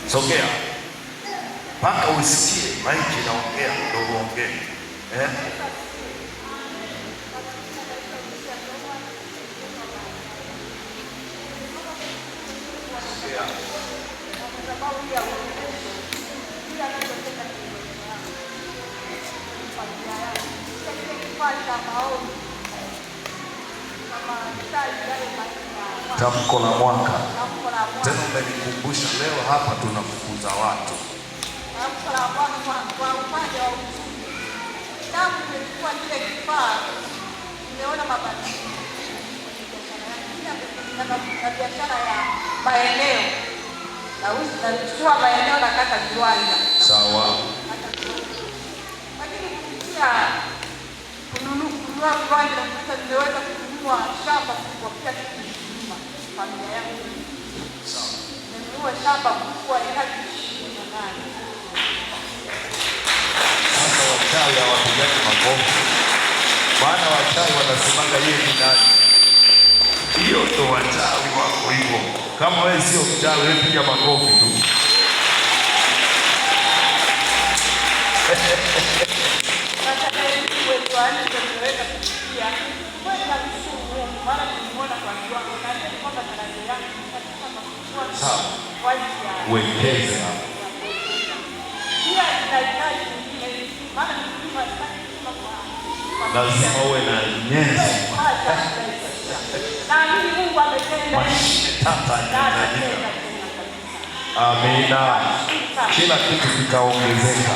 Sogea mpaka usikie maiki naongea, ndio uongee. Tamko la mwaka. Tena umenikumbusha leo hapa tunafukuza watu. Tamko la mwaka kwa upande wa uchumi. Tangu nimechukua kile kifaa, nimeona mabadiliko. Na biashara ya maeneo. Na kuchukua maeneo na kata viwanja. Sawa. Lakini kupitia kununua viwanja na sasa nimeweza kununua shamba kubwa pia kulima familia yangu. Sawa. Nimenunua shamba kubwa eka 28. Sasa wachawi hawapigaji makofi. Maana wachawi wanasemaga yeye ni nani? Hiyo ndo wachawi wako hivyo. Kama wewe sio mchawi, wewe piga makofi tu. Wekeze hapo. Lazima uwe na nyenzo. Amina. Kila kitu kitaongezeka.